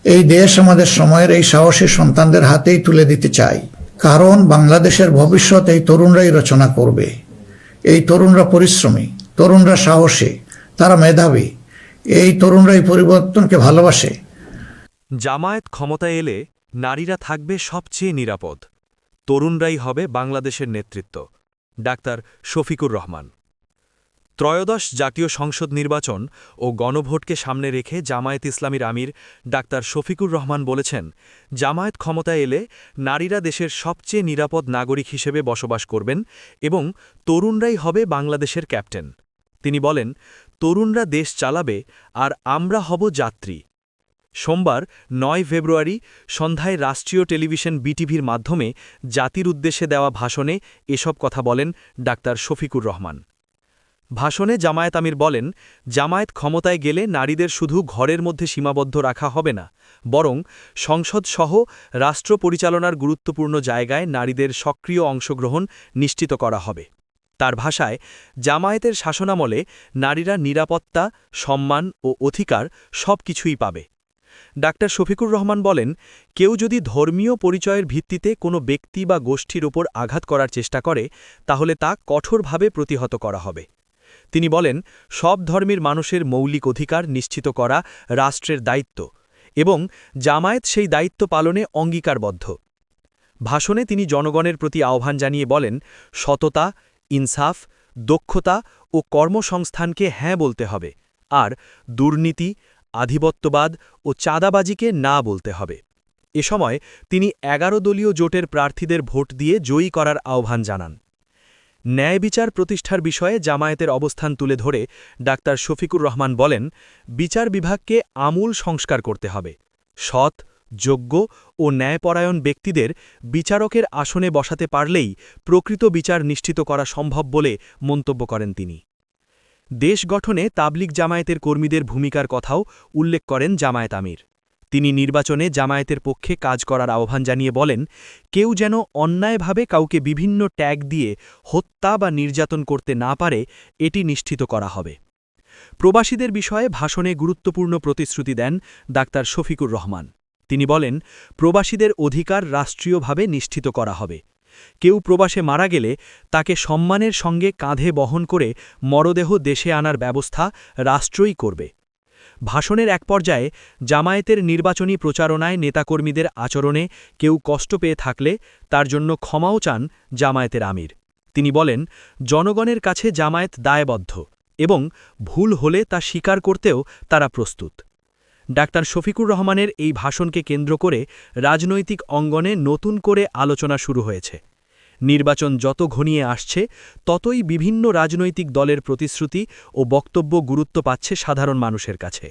এই দেশ আমাদের সময়ের এই সাহসী সন্তানদের হাতেই তুলে দিতে চাই, কারণ বাংলাদেশের ভবিষ্যৎ এই তরুণরাই রচনা করবে। এই তরুণরা পরিশ্রমী, তরুণরা সাহসী, তারা মেধাবী, এই তরুণরাই পরিবর্তনকে ভালোবাসে। জামায়াত ক্ষমতায় এলে নারীরা থাকবে সবচেয়ে নিরাপদ, তরুণরাই হবে বাংলাদেশের নেতৃত্ব। ডাক্তার শফিকুর রহমান। ত্রয়োদশ জাতীয় সংসদ নির্বাচন ও গণভোটকে সামনে রেখে জামায়াত ইসলামীর আমির ডাক্তার শফিকুর রহমান বলেছেন, জামায়াত ক্ষমতায় এলে নারীরা দেশের সবচেয়ে নিরাপদ নাগরিক হিসেবে বসবাস করবেন এবং তরুণরাই হবে বাংলাদেশের ক্যাপ্টেন। তিনি বলেন, তরুণরা দেশ চালাবে আর আমরা হব যাত্রী। সোমবার ৯ ফেব্রুয়ারি সন্ধ্যায় রাষ্ট্রীয় টেলিভিশন বিটিভির মাধ্যমে জাতির উদ্দেশ্যে দেওয়া ভাষণে এসব কথা বলেন ডাক্তার শফিকুর রহমান। ভাষণে জামায়াত আমির বলেন, জামায়াত ক্ষমতায় গেলে নারীদের শুধু ঘরের মধ্যে সীমাবদ্ধ রাখা হবে না, বরং সংসদসহ রাষ্ট্র পরিচালনার গুরুত্বপূর্ণ জায়গায় নারীদের সক্রিয় অংশগ্রহণ নিশ্চিত করা হবে। তার ভাষায়, জামায়াতের শাসনামলে নারীরা নিরাপত্তা, সম্মান ও অধিকার সব কিছুই পাবে। ডাক্তার শফিকুর রহমান বলেন, কেউ যদি ধর্মীয় পরিচয়ের ভিত্তিতে কোনো ব্যক্তি বা গোষ্ঠীর ওপর আঘাত করার চেষ্টা করে, তাহলে তা কঠোরভাবে প্রতিহত করা হবে। তিনি বলেন, সব ধর্মের মানুষের মৌলিক অধিকার নিশ্চিত করা রাষ্ট্রের দায়িত্ব এবং জামায়াত সেই দায়িত্ব পালনে অঙ্গীকারবদ্ধ। ভাষণে তিনি জনগণের প্রতি আহ্বান জানিয়ে বলেন, সততা, ইনসাফ, দক্ষতা ও কর্মসংস্থানকে হ্যাঁ বলতে হবে, আর দুর্নীতি, আধিপত্যবাদ ও চাঁদাবাজিকে না বলতে হবে। এ সময় তিনি ১১ দলীয় জোটের প্রার্থীদের ভোট দিয়ে জয়ী করার আহ্বান জানান। ন্যায় বিচার প্রতিষ্ঠার বিষয়ে জামায়াতের অবস্থান তুলে ধরে ডাক্তার শফিকুর রহমান বলেন, বিচার বিভাগকে আমূল সংস্কার করতে হবে। সৎ, যোগ্য ও ন্যায়পরায়ণ ব্যক্তিদের বিচারকের আসনে বসাতে পারলেই প্রকৃত বিচার নিশ্চিত করা সম্ভব বলে মন্তব্য করেন তিনি। দেশ গঠনে তাবলিগ জামায়াতের কর্মীদের ভূমিকার কথাও উল্লেখ করেন জামায়াত আমির। তিনি নির্বাচনে জামায়াতের পক্ষে কাজ করার আহ্বান জানিয়ে বলেন, কেউ যেন অন্যায়ভাবে কাউকে বিভিন্ন ট্যাগ দিয়ে হত্যা বা নির্যাতন করতে না পারে, এটি নিশ্চিত করা হবে। প্রবাসীদের বিষয়ে ভাষণে গুরুত্বপূর্ণ প্রতিশ্রুতি দেন ডাক্তার শফিকুর রহমান। তিনি বলেন, প্রবাসীদের অধিকার রাষ্ট্রীয়ভাবে নিশ্চিত করা হবে। কেউ প্রবাসে মারা গেলে তাকে সম্মানের সঙ্গে কাঁধে বহন করে মরদেহ দেশে আনার ব্যবস্থা রাষ্ট্রই করবে। ভাষণের এক পর্যায়ে জামায়াতের নির্বাচনী প্রচারণায় নেতাকর্মীদের আচরণে কেউ কষ্ট পেয়ে থাকলে তার জন্য ক্ষমাও চান জামায়াতের আমির। তিনি বলেন, জনগণের কাছে জামায়াত দায়বদ্ধ এবং ভুল হলে তা স্বীকার করতেও তারা প্রস্তুত। ডাক্তার শফিকুর রহমানের এই ভাষণকে কেন্দ্র করে রাজনৈতিক অঙ্গনে নতুন করে আলোচনা শুরু হয়েছে। নির্বাচন যত ঘনিয়ে আসছে, ততই বিভিন্ন রাজনৈতিক দলের প্রতিশ্রুতি ও বক্তব্য গুরুত্ব পাচ্ছে সাধারণ মানুষের কাছে।